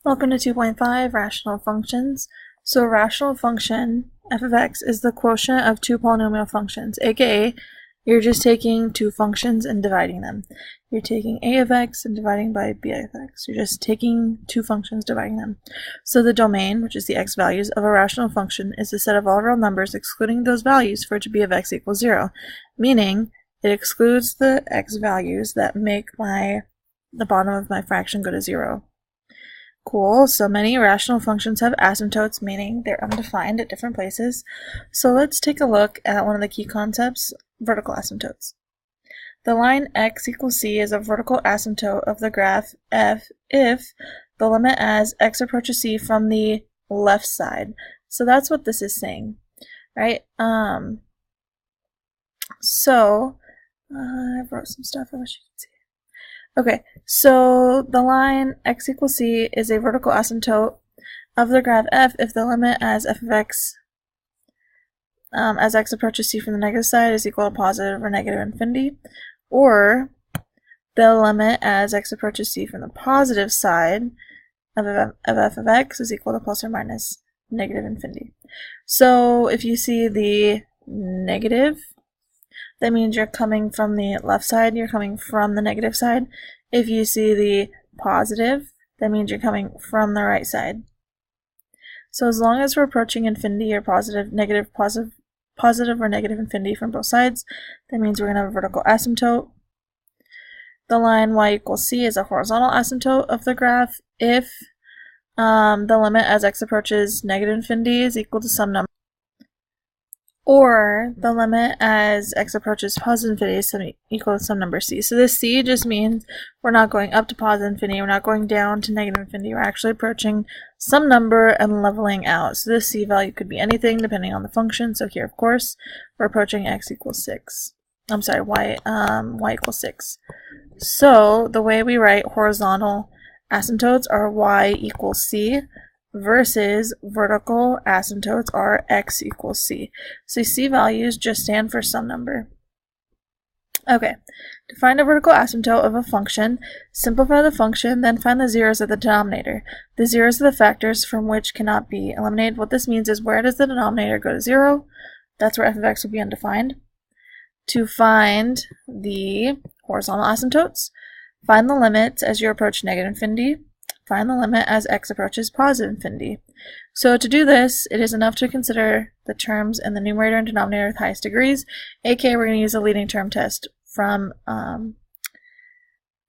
Welcome to 2.5 Rational Functions. So a rational function, f of x, is the quotient of two polynomial functions, aka you're just taking two functions and dividing them. You're taking a of x and dividing by b of x. You're just taking two functions, dividing them. So the domain, which is the x values of a rational function, is the set of all real numbers excluding those values for it to be of x equals 0, meaning it excludes the x values that make the bottom of my fraction go to 0. Cool, so many rational functions have asymptotes, meaning they're undefined at different places. So let's take a look at one of the key concepts, vertical asymptotes. The line x equals c is a vertical asymptote of the graph f if the limit as x approaches c from the left side. So that's what this is saying, right? I wrote some stuff I wish you could see. Okay, so the line x equals c is a vertical asymptote of the graph f if the limit as f of x as x approaches c from the negative side is equal to positive or negative infinity, or the limit as x approaches c from the positive side of f of x is equal to plus or minus negative infinity. So if you see the negative, that means you're coming from the left side, you're coming from the negative side. If you see the positive, that means you're coming from the right side. So as long as we're approaching infinity or positive or negative infinity from both sides, that means we're going to have a vertical asymptote. The line y equals c is a horizontal asymptote of the graph if the limit as x approaches negative infinity is equal to some number, or the limit as x approaches positive infinity is equal to some number c. So this c just means we're not going up to positive infinity, we're not going down to negative infinity, we're actually approaching some number and leveling out. So this c value could be anything depending on the function. So here, of course, we're approaching x equals 6. I'm sorry, y equals 6. So the way we write horizontal asymptotes are y equals c, versus vertical asymptotes are x equals c. So c values just stand for some number. Okay, to find a vertical asymptote of a function, simplify the function, then find the zeros of the denominator. The zeros are the factors from which cannot be eliminated. What this means is, where does the denominator go to 0? That's where f of x will be undefined. To find the horizontal asymptotes, find the limits as you approach negative infinity. Find the limit as x approaches positive infinity. So to do this, it is enough to consider the terms in the numerator and denominator with highest degrees, aka we're going to use a leading term test from the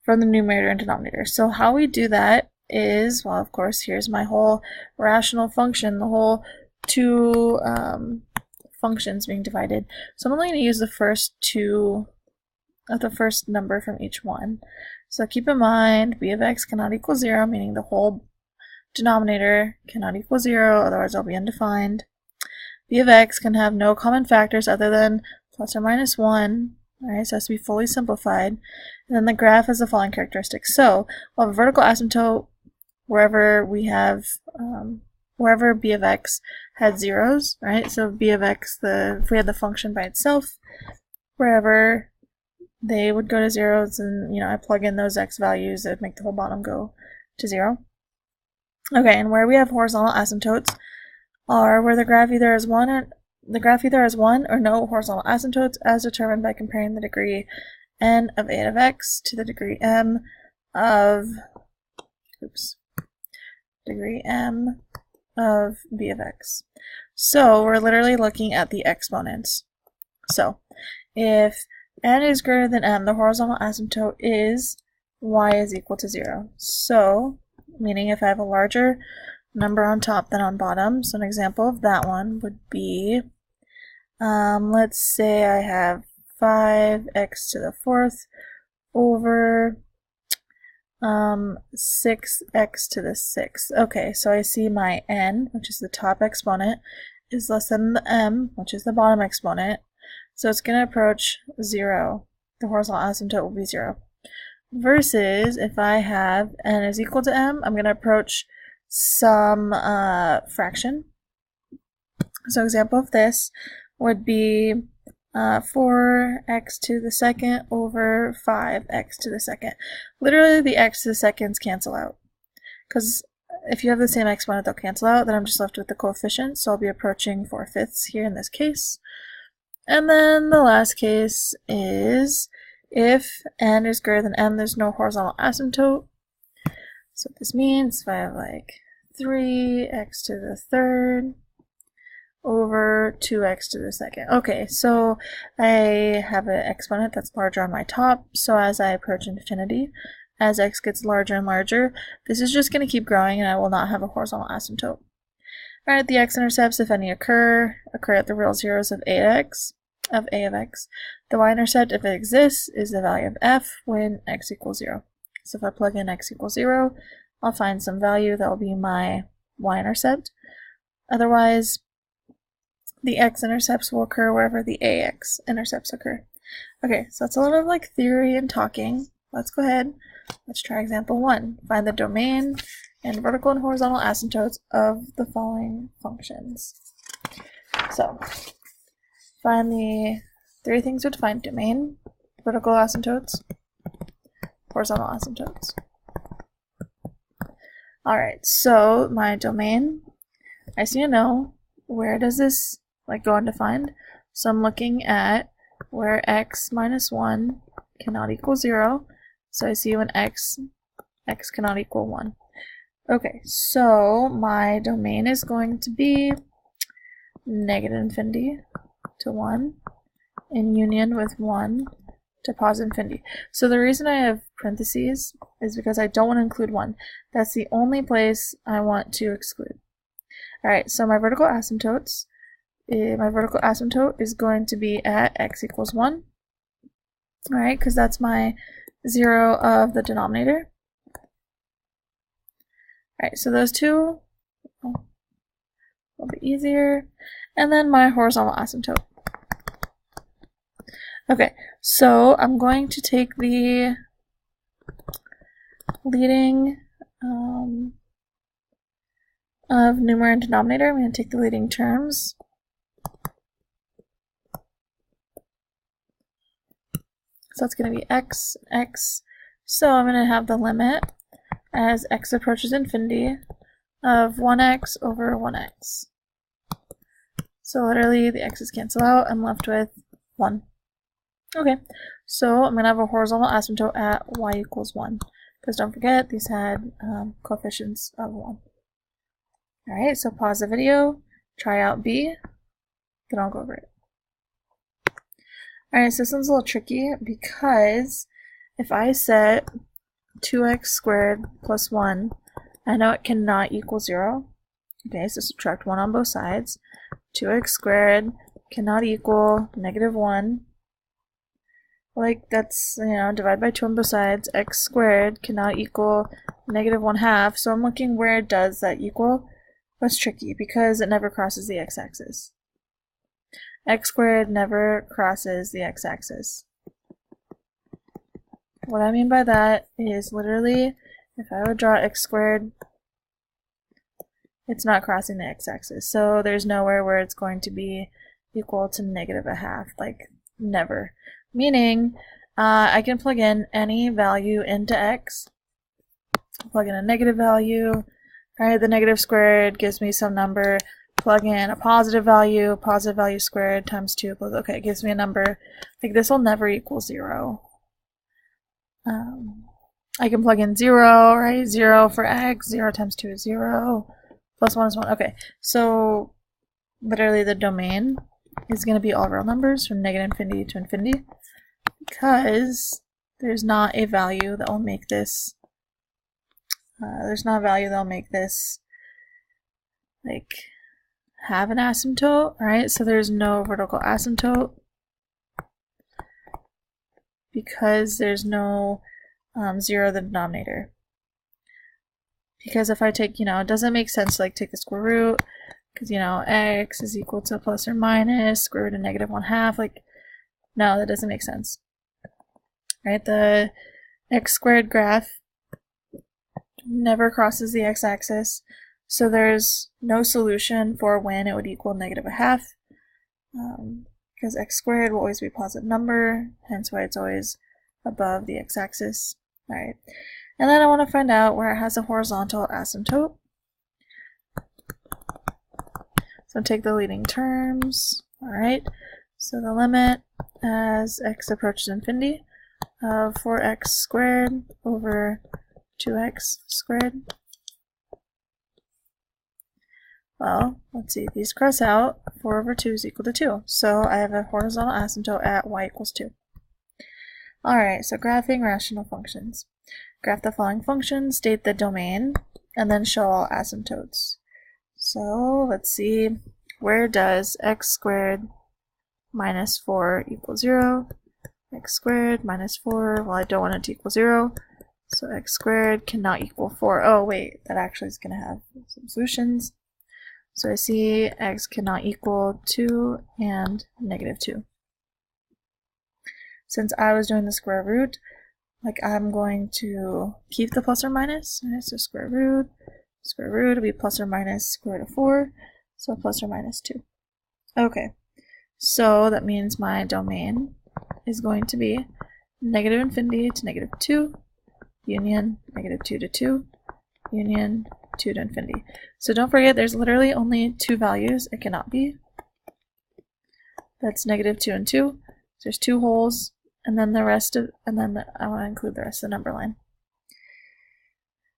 numerator and denominator. So how we do that is, well, of course, here's my whole rational function, the whole two functions being divided. So I'm only going to use the first number from each one. So keep in mind, b of x cannot equal 0, meaning the whole denominator cannot equal 0, otherwise it'll be undefined. B of x can have no common factors other than plus or minus 1, alright, so it has to be fully simplified. And then the graph has the following characteristics. So we'll have a vertical asymptote wherever we have, wherever b of x had zeros, right? So b of x, if we had the function by itself, wherever they would go to zeros, and I plug in those x values that would make the whole bottom go to 0. Okay, and where we have horizontal asymptotes are where the graph either has one or no horizontal asymptotes, as determined by comparing the degree n of a of x to the degree m of b of x. So we're literally looking at the exponents. So if n is greater than m, the horizontal asymptote is y is equal to 0. So, meaning if I have a larger number on top than on bottom, so an example of that one would be, let's say I have 5x to the 4th over 6x to the 6th. Okay, so I see my n, which is the top exponent, is less than the m, which is the bottom exponent. So it's going to approach 0. The horizontal asymptote will be 0. Versus if I have n is equal to m, I'm going to approach some fraction. So example of this would be 4x to the second over 5x to the second. Literally the x to the seconds cancel out, because if you have the same exponent, they'll cancel out. Then I'm just left with the coefficient, so I'll be approaching 4/5 here in this case. And then the last case is if n is greater than m, there's no horizontal asymptote. So what this means, if I have like 3x to the third over 2x to the second. Okay, so I have an exponent that's larger on my top, so as I approach infinity, as x gets larger and larger, this is just going to keep growing and I will not have a horizontal asymptote. Alright, the x-intercepts, if any occur at the real zeros of a of x. The y-intercept, if it exists, is the value of f when x equals 0. So if I plug in x equals 0, I'll find some value that will be my y-intercept. Otherwise, the x-intercepts will occur wherever the ax-intercepts occur. Okay, so that's a lot of like theory and talking. Let's go ahead. Let's try example 1. Find the domain and vertical and horizontal asymptotes of the following functions. So, find the 3 things to define: domain, vertical asymptotes, horizontal asymptotes. Alright, so my domain, I just need to know where does this like go undefined. So I'm looking at where x minus 1 cannot equal 0. So I see when x cannot equal 1. Okay, so my domain is going to be negative infinity to 1 in union with 1 to positive infinity. So the reason I have parentheses is because I don't want to include 1. That's the only place I want to exclude. Alright, so my vertical asymptotes, my vertical asymptote is going to be at x equals 1. Alright, because that's my 0 of the denominator. Alright, so those two, a little bit easier. And then my horizontal asymptote. Okay, so I'm going to take the leading of numerator and denominator. I'm going to take the leading terms. So it's going to be x, x. So I'm going to have the limit as x approaches infinity of 1x over 1x. So literally the x's cancel out. I'm left with 1. Okay, so I'm going to have a horizontal asymptote at y equals 1. Because don't forget, these had coefficients of 1. Alright, so pause the video, try out B, then I'll go over it. Alright, so this one's a little tricky because if I set 2x squared plus 1, I know it cannot equal 0. Okay, so subtract 1 on both sides. 2x squared cannot equal negative 1. Like, that's, you know, divide by 2 on both sides. X squared cannot equal negative 1/2. So I'm looking where does that equal. That's tricky because it never crosses the x-axis. X squared never crosses the x-axis. What I mean by that is literally, if I would draw x squared, it's not crossing the x-axis. So there's nowhere where it's going to be equal to negative 1/2, like never. Meaning, I can plug in any value into x, plug in a negative value, right? The negative squared gives me some number, plug in a positive value squared times 2, okay, it gives me a number. Like, this will never equal 0. I can plug in 0, right? 0 for x, 0 times 2 is 0, plus 1 is 1. Okay, so literally the domain is going to be all real numbers from negative infinity to infinity because there's not a value that will make this like have an asymptote, right? So there's no vertical asymptote because there's no 0 in the denominator. Because if I take, it doesn't make sense to like take the square root, because x is equal to plus or minus square root of negative 1/2. Like, no, that doesn't make sense. Right? The x squared graph never crosses the x-axis, so there's no solution for when it would equal negative 1/2, because x squared will always be a positive number, hence why it's always above the x-axis. Alright, and then I want to find out where it has a horizontal asymptote. So take the leading terms. Alright, so the limit as x approaches infinity of 4x squared over 2x squared. Well, let's see, these cross out. 4 over 2 is equal to 2. So I have a horizontal asymptote at y equals 2. Alright, so graphing rational functions. Graph the following functions, state the domain, and then show all asymptotes. So let's see, where does x squared minus 4 equal 0? X squared minus 4, well I don't want it to equal 0, so x squared cannot equal 4. Oh wait, that actually is going to have some solutions. So I see x cannot equal 2 and negative 2. Since I was doing the square root, like I'm going to keep the plus or minus, so square root will be plus or minus square root of 4, so plus or minus 2. Okay, so that means my domain is going to be negative infinity to negative 2, union negative 2 to 2, union 2 to infinity. So don't forget there's literally only 2 values, it cannot be. That's negative 2 and 2, so there's 2 holes, and then the rest of, and then I want to include the rest of the number line.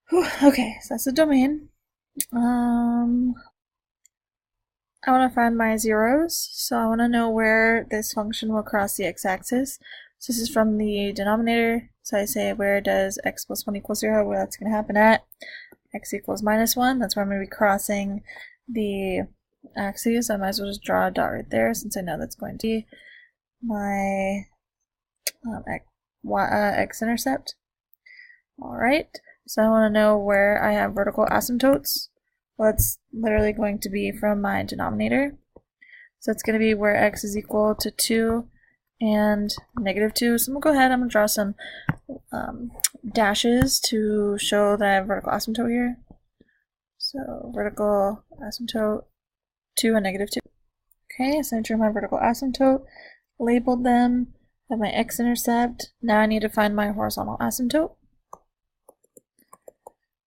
Whew, okay, so that's the domain. I want to find my zeros, so I want to know where this function will cross the x-axis. So this is from the denominator, so I say where does x plus 1 equal 0, where that's going to happen at x equals minus 1, that's where I'm going to be crossing the axes. I might as well just draw a dot right there since I know that's going to be my x-intercept. Alright, so I want to know where I have vertical asymptotes. Well, it's literally going to be from my denominator. So it's going to be where x is equal to 2 and negative 2. So I'm going to go ahead, I'm going to draw some dashes to show that I have vertical asymptote here. So vertical asymptote 2 and negative 2. Okay, so I drew my vertical asymptote, labeled them, have my x-intercept. Now I need to find my horizontal asymptote.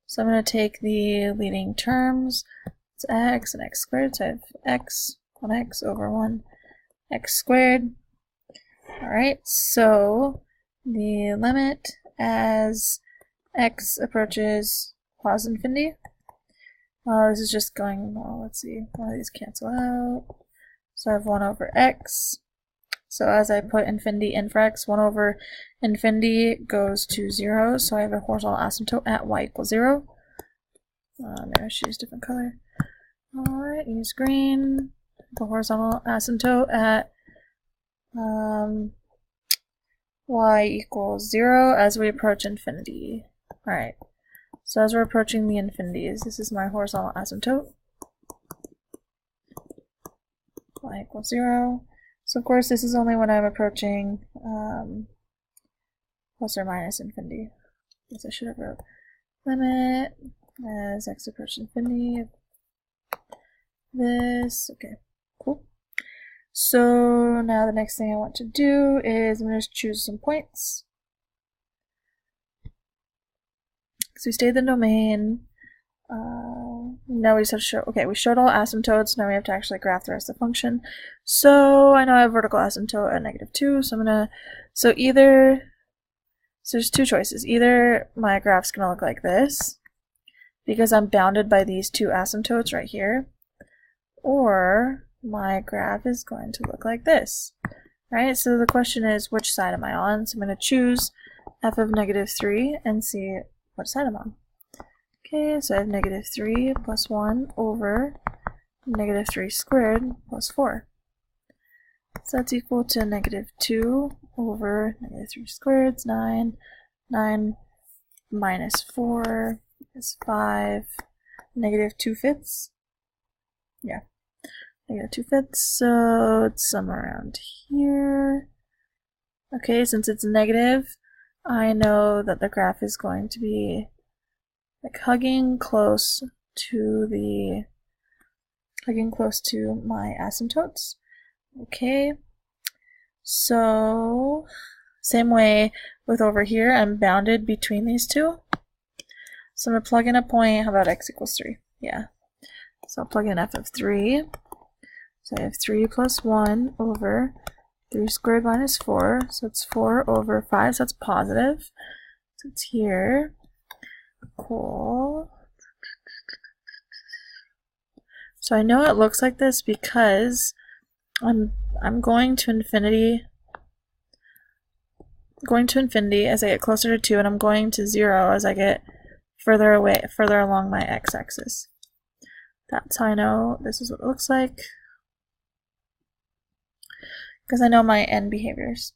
So I'm going to take the leading terms, it's x and x squared, so I have x, 1x over 1 x squared. Alright, so the limit as x approaches positive infinity, this is just going, well, let's see, one of these cancel out. So I have 1 over x. So as I put infinity in for x, 1 over infinity goes to 0, so I have a horizontal asymptote at y equals 0. Maybe I should use a different color. Alright, use green. The horizontal asymptote at y equals 0 as we approach infinity. Alright, so as we're approaching the infinities, this is my horizontal asymptote. Y equals 0. So of course this is only when I'm approaching plus or minus infinity. I guess I should have wrote limit as x approaches infinity. This, okay, cool. So now the next thing I want to do is I'm going to choose some points. So we stayed the domain. Now we just have to show, okay, we showed all asymptotes, now we have to actually graph the rest of the function. So I know I have vertical asymptote at negative 2, so I'm going to, so there's 2 choices. Either my graph's going to look like this, because I'm bounded by these 2 asymptotes right here, or my graph is going to look like this. Right, so the question is, which side am I on? So I'm going to choose f of negative 3 and see what side I'm on. Okay, so I have negative 3 plus 1 over negative 3 squared plus 4. So that's equal to negative 2 over negative 3 squared is 9. 9 minus 4 is 5. Negative 2/5. Yeah, negative 2/5. So it's somewhere around here. Okay, since it's negative, I know that the graph is going to be like hugging close to my asymptotes. Okay, so same way with over here, I'm bounded between these 2. So I'm going to plug in a point. How about x equals 3? Yeah. So I'll plug in f of 3. So I have 3 plus 1 over 3 squared minus 4. So it's 4 over 5. So that's positive. So it's here. Cool. So I know it looks like this because I'm going to infinity as I get closer to 2, and I'm going to 0 as I get further along my x-axis. That's how I know this is what it looks like, because I know my end behaviors.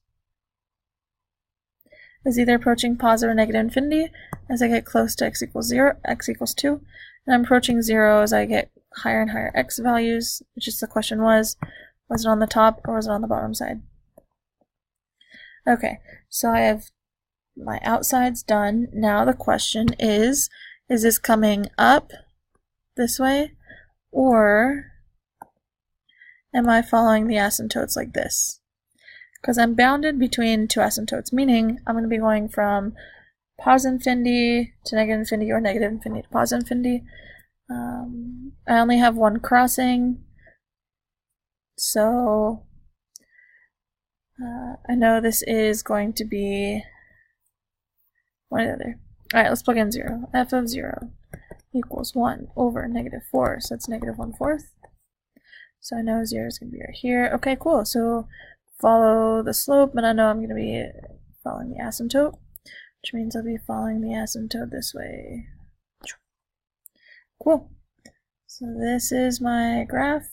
Is either approaching positive or negative infinity as I get close to x equals 0, x equals 2, and I'm approaching 0 as I get higher and higher x values, which is the question was it on the top or was it on the bottom side? Okay, so I have my outsides done. Now the question is this coming up this way, or am I following the asymptotes like this? Because I'm bounded between two asymptotes, meaning I'm going to be going from positive infinity to negative infinity, or negative infinity to positive infinity. I only have one crossing, so I know this is going to be one or the other. Alright, let's plug in 0. F of 0 equals 1 over negative 4, so it's negative 1/4. So I know 0 is going to be right here. Okay, cool. So follow the slope, and I know I'm going to be following the asymptote, which means I'll be following the asymptote this way. Cool. So this is my graph.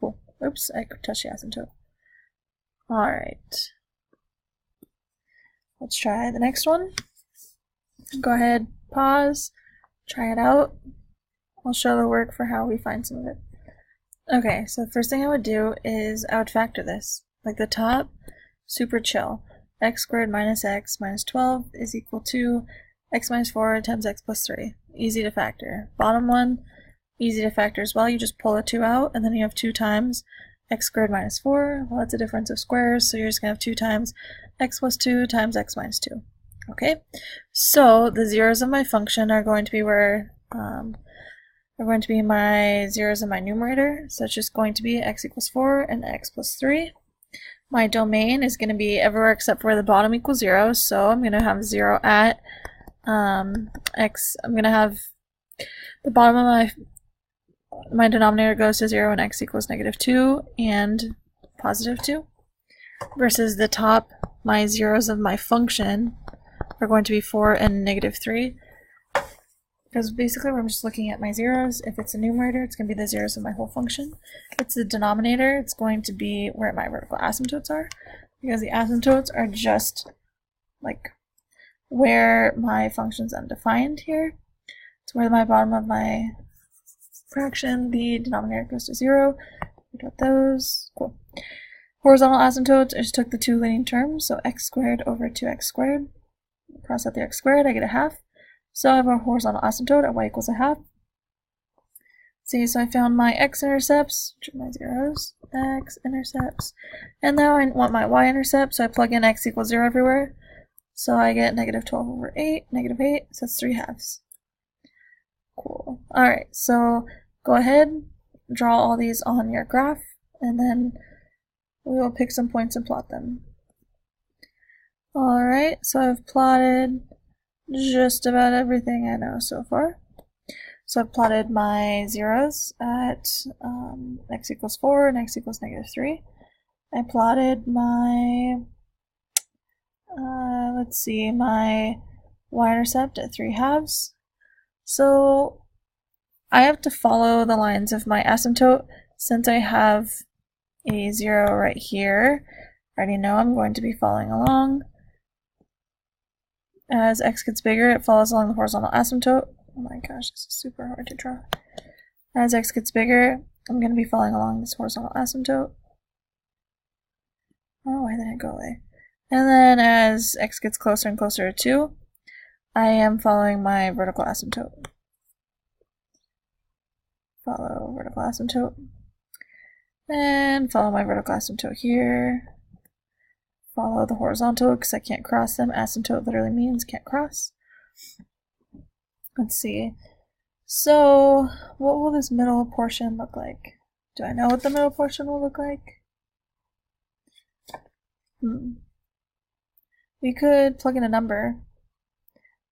Cool. Oops, I touched the asymptote. Alright. Let's try the next one. Go ahead, pause, try it out. I'll show the work for how we find some of it. Okay, so the first thing I would do is I would factor this. Like the top, super chill. X squared minus x minus 12 is equal to x minus 4 times x plus 3. Easy to factor. Bottom one, easy to factor as well. You just pull a 2 out, and then you have 2 times x squared minus 4. Well, that's a difference of squares, so you're just going to have 2 times x plus 2 times x minus 2. Okay, so the zeros of my function are going to be where my zeros in my numerator. So it's just going to be x equals 4 and x plus 3. My domain is going to be everywhere except for where the bottom equals 0. So I'm going to have 0 at x. I'm going to have the bottom of my denominator goes to 0 and x equals negative 2 and positive 2. Versus the top, my zeros of my function are going to be 4 and negative 3. Because basically I'm just looking at my zeros. If it's a numerator, it's going to be the zeros of my whole function. If it's the denominator, it's going to be where my vertical asymptotes are. Because the asymptotes are just like where my function's undefined here. It's where my bottom of my fraction, the denominator goes to 0. We got those. Cool. Horizontal asymptotes, I just took the two leading terms, so x squared over 2x squared. Cross out the x squared, I get a half. So I have a horizontal asymptote at y equals a half. See, so I found my x-intercepts, which are my zeros, x-intercepts. And now I want my y-intercept, so I plug in x equals 0 everywhere. So I get negative 12 over 8, negative 8, so that's 3 halves. Cool. Alright, so go ahead, draw all these on your graph, and then we will pick some points and plot them. Alright, so I've plotted just about everything I know so far. So I've plotted my zeros at x equals 4 and x equals negative 3. I plotted my, my y-intercept at 3 halves. So I have to follow the lines of my asymptote. Since I have a 0 right here, I already know I'm going to be following along. As x gets bigger, it follows along the horizontal asymptote. Oh my gosh, this is super hard to draw. As x gets bigger, I'm going to be following along this horizontal asymptote. Oh, why did it go away? And then as x gets closer and closer to 2, I am following my vertical asymptote. Follow vertical asymptote. And follow my vertical asymptote here. Follow the horizontal because I can't cross them. Asymptote literally means can't cross. Let's see. So what will this middle portion look like? Do I know what the middle portion will look like? We could plug in a number,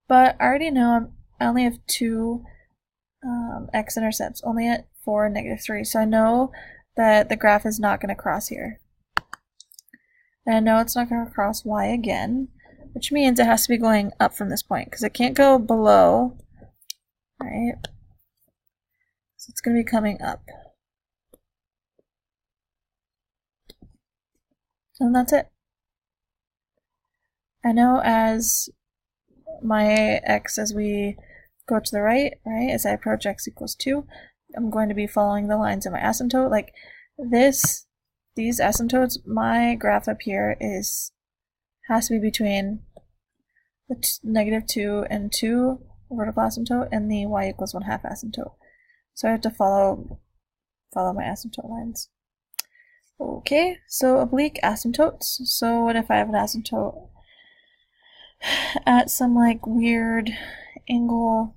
but I already know I only have two x-intercepts, only at 4 and -3, so I know that the graph is not going to cross here. And I know it's not going to cross y again, which means it has to be going up from this point, because it can't go below, right? So it's going to be coming up. And that's it. I know as my x, as we go to the right, as I approach x equals 2, I'm going to be following the lines of my asymptote. Like these asymptotes, my graph up here has to be between the -2 and 2 vertical asymptote and the y equals 1/2 asymptote. So I have to follow my asymptote lines. Okay, so oblique asymptotes. So what if I have an asymptote at some like weird angle?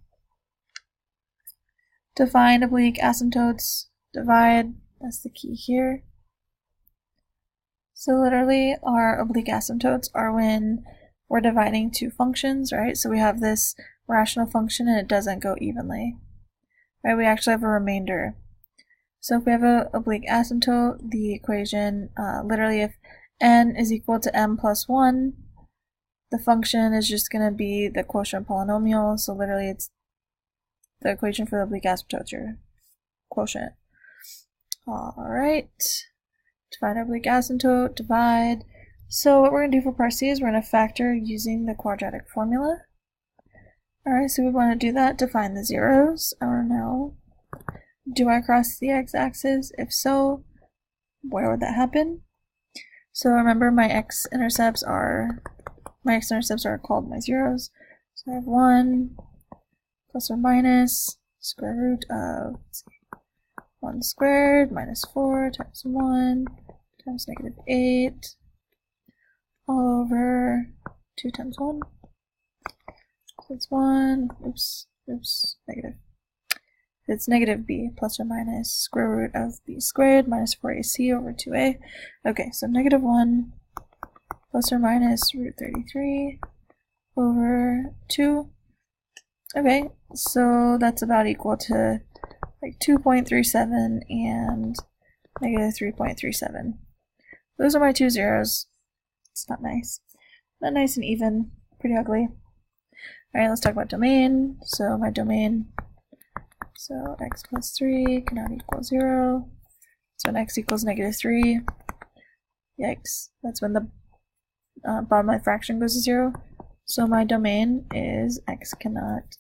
To find oblique asymptotes, divide, that's the key here. So literally our oblique asymptotes are when we're dividing two functions, right? So we have this rational function and it doesn't go evenly, right? We actually have a remainder. So if we have an oblique asymptote, the equation, literally if n is equal to m plus 1, the function is just going to be the quotient polynomial. So literally it's the equation for the oblique asymptote, your quotient. Alright, to find our oblique asymptote, divide. So what we're going to do for part C is we're going to factor using the quadratic formula. Alright, so we want to do that to find the zeros. I want to know, do I cross the x-axis? If so, where would that happen? So remember my x-intercepts are called my zeros. So I have 1 plus or minus square root of, let's see, 1 squared minus 4 times 1 times -8 all over 2 times 1. So it's 1, negative. It's negative b plus or minus square root of b squared minus 4ac over 2a. Okay, so -1 plus or minus root 33 over 2. Okay, so that's about equal to like 2.37 and -3.37. Those are my two zeros. It's not nice. Not nice and even. Pretty ugly. Alright, let's talk about domain. So my domain, so x plus 3 cannot equal 0. So when x equals -3, yikes, that's when the bottom of my fraction goes to 0. So my domain is x cannot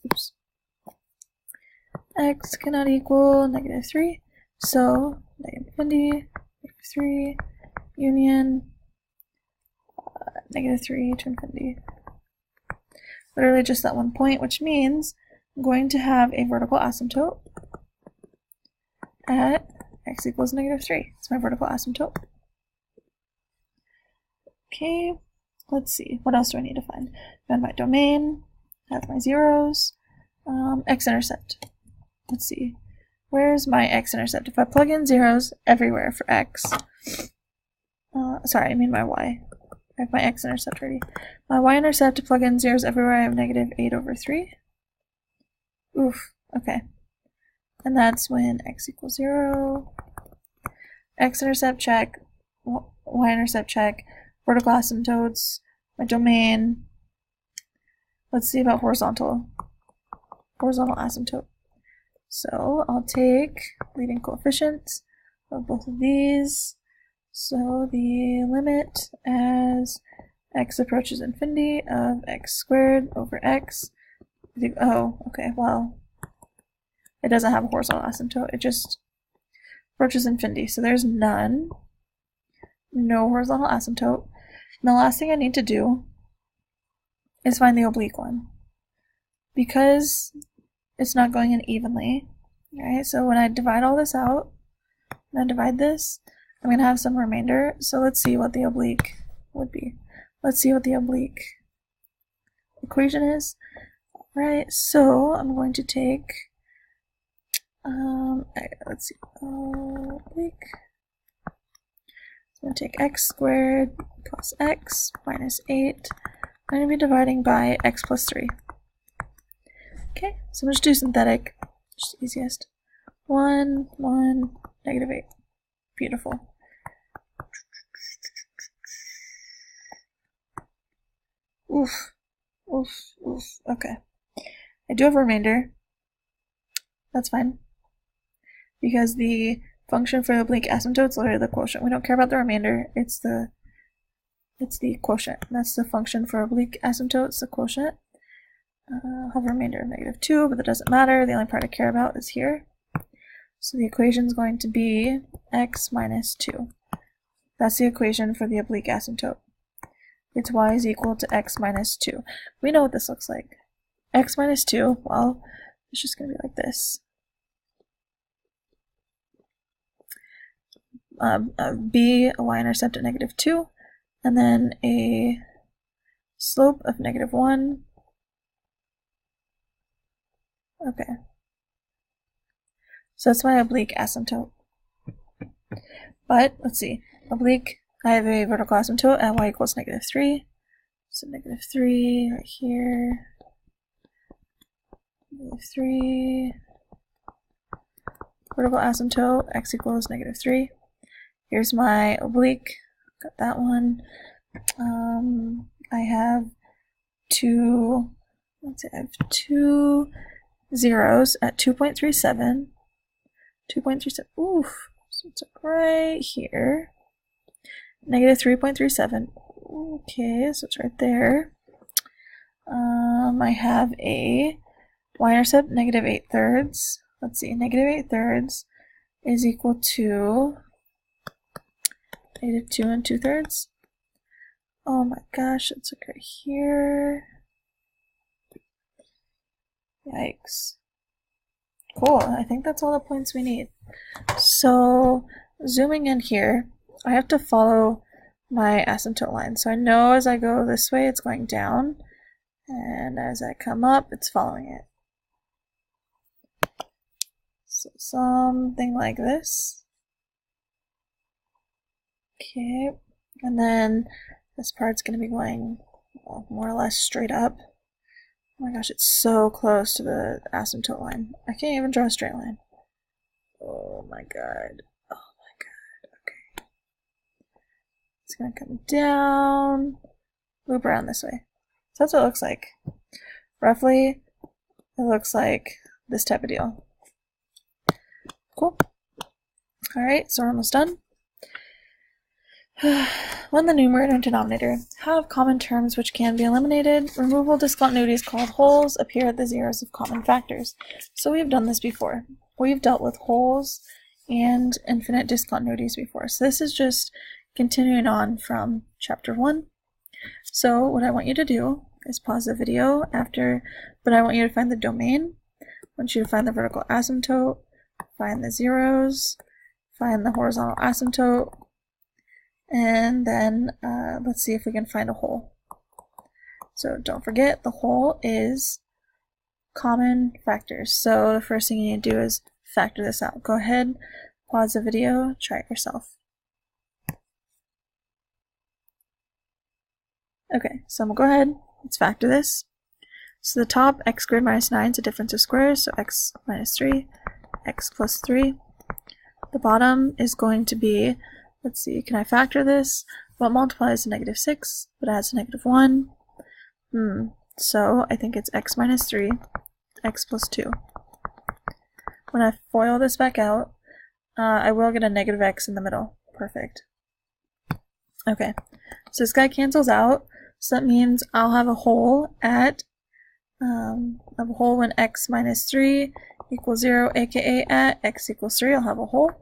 equal -3. So -infinity, -3, union, -3 to infinity. Literally just that one point, which means I'm going to have a vertical asymptote at x equals -3. It's my vertical asymptote. Okay, let's see. What else do I need to find? Find my domain, have my zeros, x-intercept. Let's see. Where's my x-intercept? If I plug in zeros everywhere for x, sorry, I mean my y. I have my x-intercept already. My y-intercept, to plug in zeros everywhere, I have -8 over 3. Oof, okay. And that's when x equals 0. X-intercept check, y-intercept check, vertical asymptotes, my domain. Let's see about horizontal asymptote. So I'll take leading coefficients of both of these. So the limit as x approaches infinity of x squared over x. Oh, okay, well, it doesn't have a horizontal asymptote. It just approaches infinity. So there's none. No horizontal asymptote. And the last thing I need to do is find the oblique one. Because it's not going in evenly, right? So when I divide all this out, when I divide this, I'm going to have some remainder. So let's see what the oblique would be. Let's see what the oblique equation is. Right, so I'm going to take let's see, oblique. So I'm going to take x squared plus x minus 8. I'm going to be dividing by x plus 3. Okay, so I'm just do synthetic, just easiest. 1, 1, negative 8. Beautiful. Oof, oof, oof. Okay. I do have a remainder. That's fine. Because the function for the oblique asymptote is literally the quotient. We don't care about the remainder. It's the quotient. That's the function for oblique asymptote. It's the quotient. I'll have a remainder of negative 2, but that doesn't matter. The only part I care about is here. So the equation is going to be x minus 2. That's the equation for the oblique asymptote. It's y is equal to x minus 2. We know what this looks like. X minus 2, well, it's just going to be like this. B, a y-intercept at negative 2, and then a slope of negative 1. Okay. So that's my oblique asymptote. But, let's see, oblique, I have a vertical asymptote at y equals negative 3. So negative 3 right here. Negative 3. Vertical asymptote, x equals negative 3. Here's my oblique. Got that one. I have two zeros at 2.37. 2.37. Oof. So it's right here. Negative 3.37. Okay, so it's right there. I have a y-intercept negative 8/3. Let's see, negative 8/3 is equal to negative 2 2/3. Oh my gosh, it's like right here. Yikes. Cool, I think that's all the points we need. So, zooming in here, I have to follow my asymptote line. So I know as I go this way, it's going down, and as I come up, it's following it. So something like this. Okay, and then this part's going to be going, well, more or less straight up. Oh my gosh, it's so close to the asymptote line. I can't even draw a straight line. Oh my god. Oh my god. Okay. It's going to come down, loop around this way. So that's what it looks like. Roughly, it looks like this type of deal. Cool. Alright, so we're almost done. When the numerator and denominator have common terms which can be eliminated, removable discontinuities called wholes appear at the zeros of common factors. So we've done this before. We've dealt with wholes and infinite discontinuities before. So this is just continuing on from chapter 1. So what I want you to do is pause the video after, but I want you to find the domain. I want you to find the vertical asymptote, find the zeros, find the horizontal asymptote, and then let's see if we can find a hole. So don't forget, the hole is common factors. So the first thing you need to do is factor this out. Go ahead, pause the video, try it yourself. Okay, so I'm going to go ahead, let's factor this. So the top, x squared minus 9 is a difference of squares, so x minus 3, x plus 3. The bottom is going to be, let's see, can I factor this? Well, it multiplies to negative 6, but adds to negative 1. So I think it's x minus 3, x plus 2. When I FOIL this back out, I will get a negative x in the middle. Perfect. Okay, so this guy cancels out, so that means I'll have a hole at, when x minus 3 equals 0, aka at x equals 3, I'll have a hole.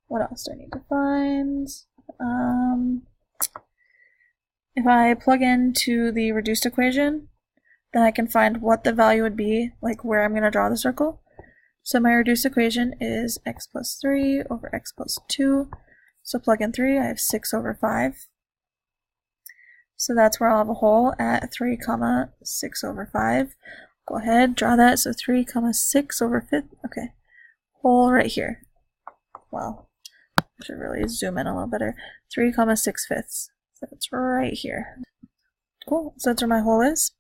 What else do I need to find? If I plug into the reduced equation, then I can find what the value would be, like where I'm going to draw the circle. So my reduced equation is x plus 3 over x plus 2. So plug in 3, I have 6 over 5. So that's where I'll have a hole at 3, 6 over 5. Go ahead, draw that. So 3 comma 6 over 5th. Okay. Hole right here. Well, I should really zoom in a little better. 3 comma 6 fifths. So it's right here. Cool. So that's where my hole is.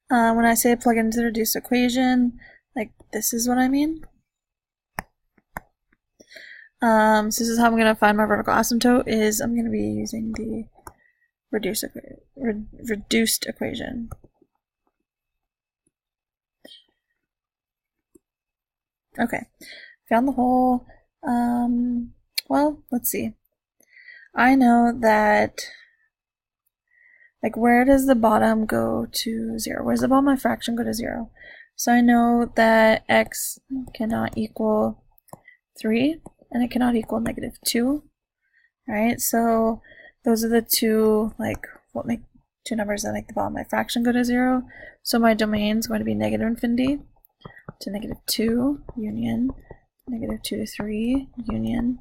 When I say plug into the reduced equation, like this is what I mean. So this is how I'm going to find my vertical asymptote. Is I'm going to be using the reduced equation. Okay, found the hole. Well, let's see. I know that, like, where does the bottom go to 0? Where does the bottom of my fraction go to 0? So I know that x cannot equal 3, and it cannot equal -2. Alright, so those are the two, like, what make two numbers that make the bottom of my fraction go to 0. So my domain is going to be -infinity to -2 union, -2 to 3 union,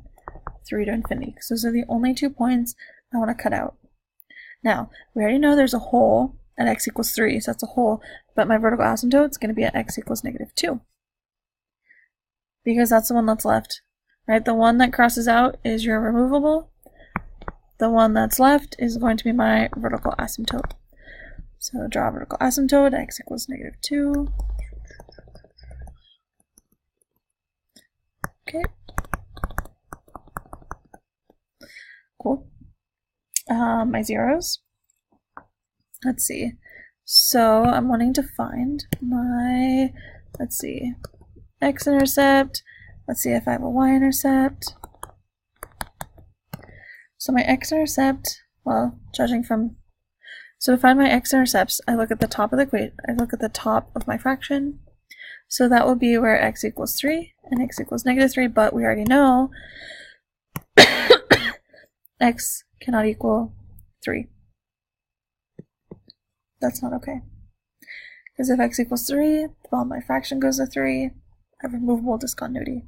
3 to infinity. So those are the only 2 points I want to cut out. Now, we already know there's a hole at x equals 3, so that's a hole, but my vertical asymptote is going to be at x equals -2. Because that's the one that's left, right? The one that crosses out is your removable. The one that's left is going to be my vertical asymptote. So draw a vertical asymptote at x equals -2. Okay. Cool. My zeros. Let's see. So I'm wanting to find my, let's see, x-intercept. Let's see if I have a y-intercept. So my x-intercept, well, judging from, so to find my x-intercepts, I look at the top of the equation. I look at the top of my fraction. So that will be where x equals 3 and x equals -3, but we already know x cannot equal 3. That's not okay. Because if x equals 3, the bottom of my fraction goes to 3. I have removable discontinuity.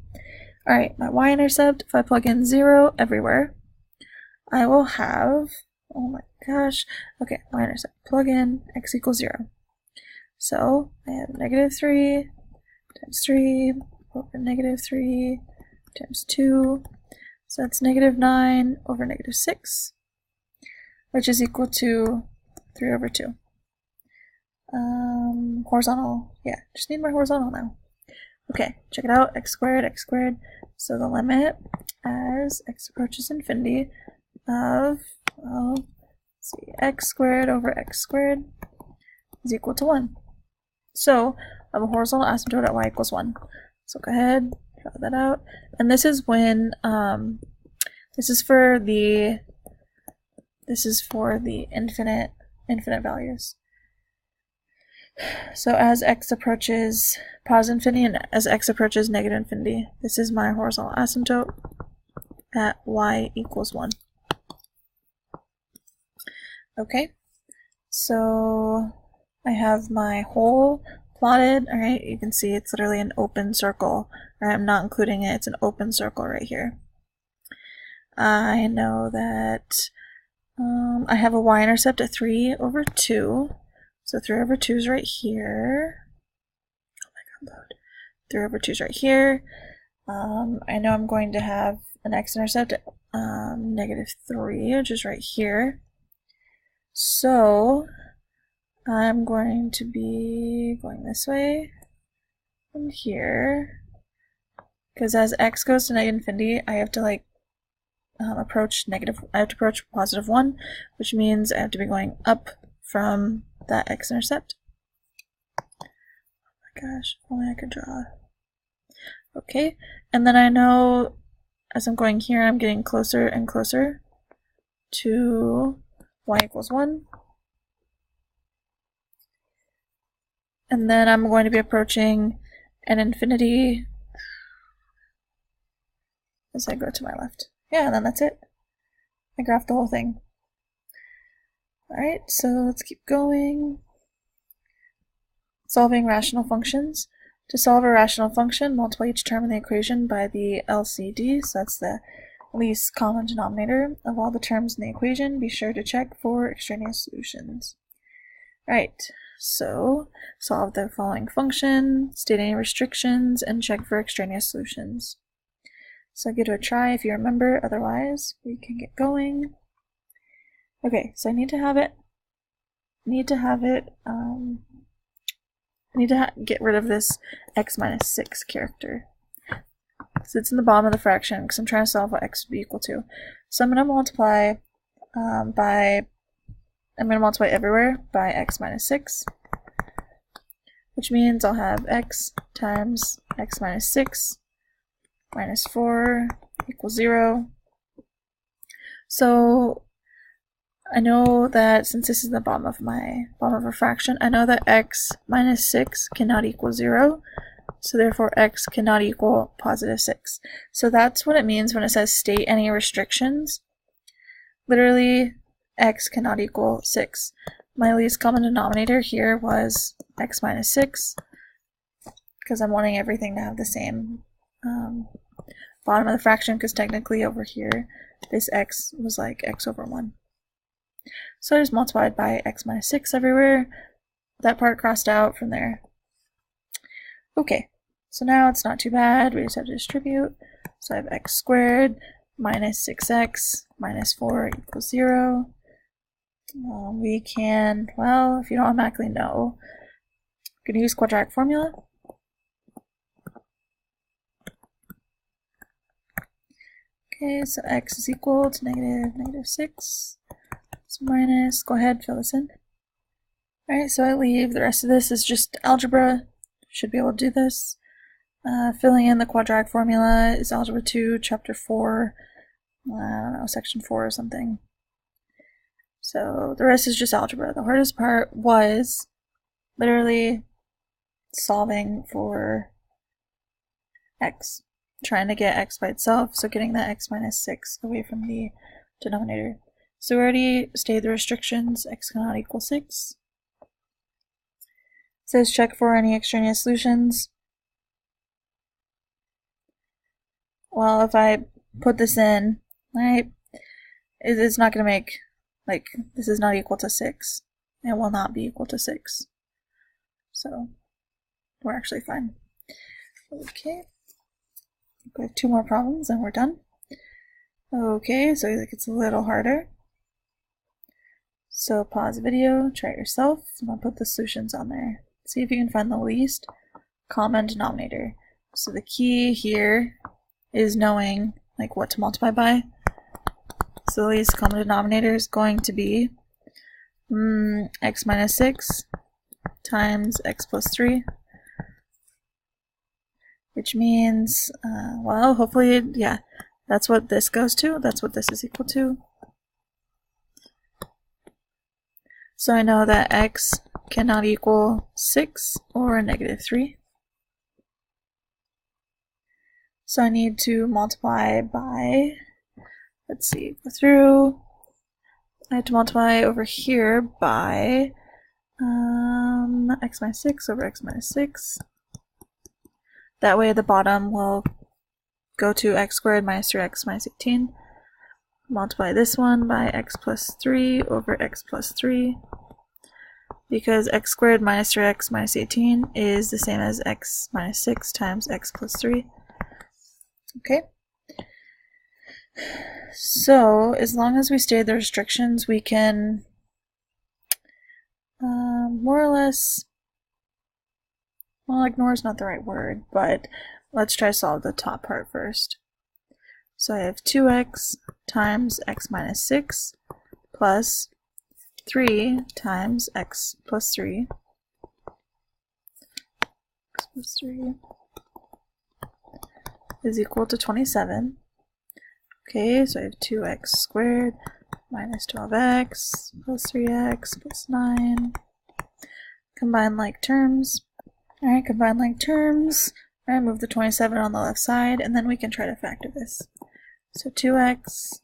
Alright, my y-intercept, if I plug in 0 everywhere, I will have, oh my gosh, okay, y-intercept, plug in x equals 0. So I have -3 times 3 over -3 times 2. So that's -9 over -6, which is equal to 3 over 2. Horizontal, yeah, just need my horizontal now. Okay, check it out, x squared. So the limit as x approaches infinity of, well, let's see, x squared over x squared is equal to 1. So I have a horizontal asymptote at y equals 1. So go ahead, draw that out. And this is when, this is for the infinite values. So as x approaches positive infinity and as x approaches negative infinity, this is my horizontal asymptote at y equals 1. Okay, so I have my hole plotted. Alright, you can see it's literally an open circle. Alright, I'm not including it, it's an open circle right here. I know that I have a y-intercept at 3 over 2. So 3 over 2 is right here. Oh my god, load. 3 over 2 is right here. I know I'm going to have an x-intercept at -3, which is right here. So I'm going to be going this way from here. Because as x goes to negative infinity, I have to like approach positive 1, which means I have to be going up from that x-intercept. Oh my gosh, if only I could draw. Okay, and then I know as I'm going here, I'm getting closer and closer to y equals 1. And then I'm going to be approaching an infinity as I go to my left. Yeah, and then that's it. I graphed the whole thing. Alright, so let's keep going. Solving rational functions. To solve a rational function, multiply each term in the equation by the LCD, so that's the least common denominator of all the terms in the equation. Be sure to check for extraneous solutions. Alright, So solve the following function, state any restrictions, and check for extraneous solutions. So give it a try if you remember, otherwise we can get going. Okay, so I need to get rid of this x minus 6 character. So it's in the bottom of the fraction because I'm trying to solve what x would be equal to. So I'm going to multiply everywhere by x minus 6, which means I'll have x times x minus 6 minus 4 equals 0. So I know that since this is the bottom of a fraction, I know that x minus 6 cannot equal 0. So therefore x cannot equal positive 6. So that's what it means when it says state any restrictions. Literally, x cannot equal 6. My least common denominator here was x minus 6, because I'm wanting everything to have the same bottom of the fraction, because technically over here, this x was like x over 1. So I just multiplied by x minus 6 everywhere. That part crossed out from there. Okay, so now it's not too bad. We just have to distribute. So I have x squared minus 6x minus 4 equals 0. We can, well, if you don't automatically know, I'm going to use quadratic formula. Okay, so x is equal to negative 6. So minus, go ahead, fill this in. Alright, so I leave. The rest of this is just algebra. Should be able to do this. Filling in the quadratic formula is algebra 2, chapter 4, I don't know, section 4 or something. So the rest is just algebra. The hardest part was literally solving for x, trying to get x by itself, so getting that x minus 6 away from the denominator. So we already stated the restrictions, x cannot equal 6. It says check for any extraneous solutions. Well, if I put this in, right, it's not going to make, like, this is not equal to 6. It will not be equal to 6. So we're actually fine. Okay. We have 2 more problems and we're done. Okay, so it gets a little harder. So pause the video, try it yourself, and I'll put the solutions on there. See if you can find the least common denominator. So the key here is knowing like what to multiply by. So the least common denominator is going to be x minus 6 times x plus 3. Which means, well, hopefully, yeah, that's what this goes to. That's what this is equal to. So I know that x cannot equal 6 or negative 3. So I need to multiply by, let's see, go through. I have to multiply over here by x minus 6 over x minus 6. That way the bottom will go to x squared minus 3x minus 18. Multiply this one by x plus 3 over x plus 3. Because x squared minus 3x minus 18 is the same as x minus 6 times x plus 3. Okay. So as long as we stay the restrictions, we can more or less, well, ignore is not the right word, but let's try to solve the top part first. So I have 2x times x minus 6 plus 3 times x plus 3. X plus 3 is equal to 27. Okay, so I have 2x squared minus 12x plus 3x plus 9. Combine like terms. Alright, combine like terms. Alright, move the 27 on the left side, and then we can try to factor this. So 2x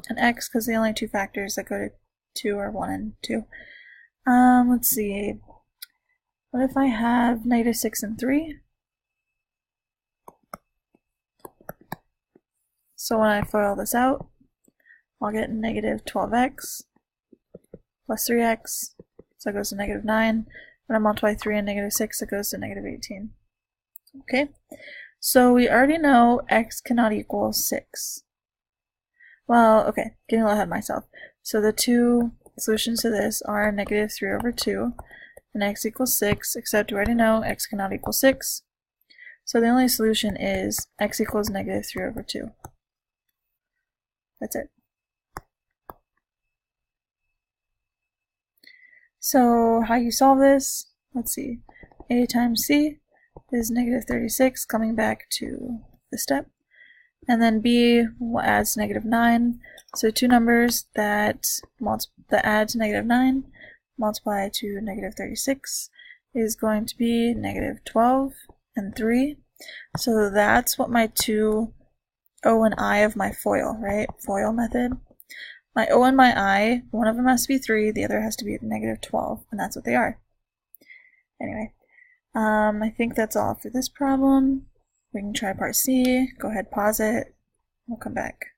and x, because the only 2 factors that go to 2 are 1 and 2. Let's see. What if I have negative 6 and 3? So when I FOIL this out, I'll get negative 12x plus 3x, so it goes to negative 9. When I multiply 3 and negative 6, it goes to negative 18. Okay, so we already know x cannot equal 6. Well, okay, getting a little ahead of myself. So the two solutions to this are negative 3 over 2 and x equals 6, except we already know x cannot equal 6. So the only solution is x equals negative 3 over 2. That's it. So how you solve this, let's see, a times c is negative 36, coming back to the step. And then b adds negative 9. So two numbers that add to negative 9 multiply to negative 36 is going to be negative 12 and 3. So that's what my two O and I of my FOIL, right? FOIL method. My O and my I, one of them has to be 3, the other has to be negative 12, and that's what they are. Anyway, I think that's all for this problem. We can try part C. Go ahead, pause it. We'll come back.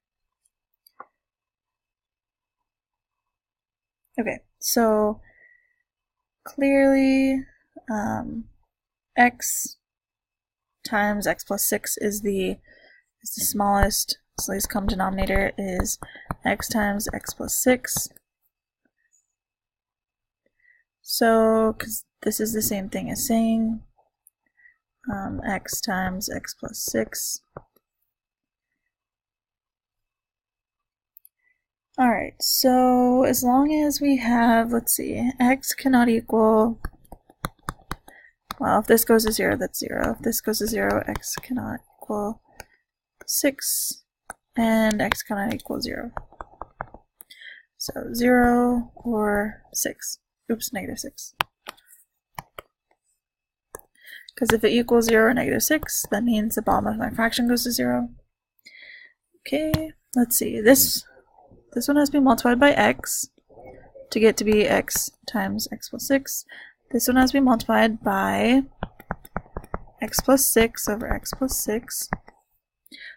Okay, so clearly x times x plus 6 is the smallest, so least common denominator is x times x plus 6. So, because this is the same thing as saying x times x plus 6. Alright, so as long as we have, let's see, x cannot equal, well, if this goes to 0, that's 0. If this goes to 0, x cannot equal 6, and x cannot equal 0. So 0 or 6. Oops, negative 6. Because if it equals 0 or negative 6, that means the bottom of my fraction goes to 0. Okay, let's see. This one has to be multiplied by x to get to be x times x plus 6. This one has to be multiplied by x plus 6 over x plus 6.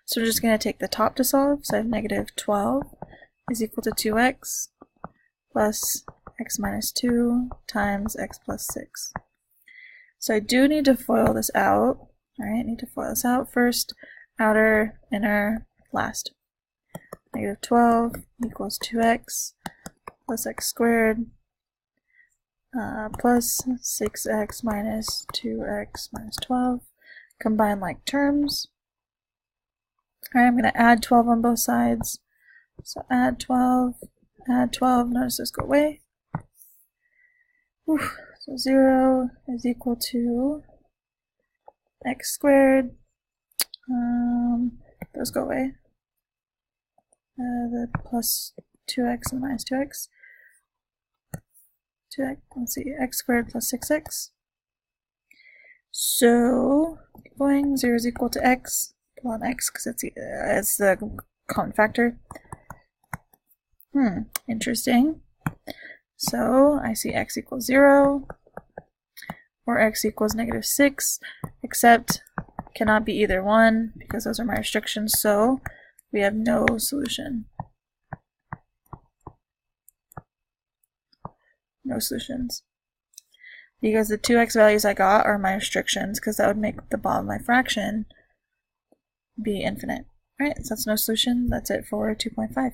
So we're just going to take the top to solve. So I have negative 12 is equal to 2x plus x minus 2 times x plus 6. So I do need to FOIL this out. Alright, need to FOIL this out first. Outer, inner, last. Negative 12 equals 2x plus x squared plus 6x minus 2x minus 12. Combine like terms. Alright, I'm going to add 12 on both sides. So add 12, notice those go away. Oof. So 0 is equal to x squared. Those go away. The plus 2x and minus 2x. 2x, let's see, x squared plus 6x. So, keep going, 0 is equal to x. Pull on x because it's the common factor. Interesting. So, I see x equals 0, or x equals negative 6, except cannot be either one because those are my restrictions, so we have no solution. No solutions. Because the 2x values I got are my restrictions, because that would make the bottom of my fraction be infinite. Alright, so that's no solution. That's it for 2.5.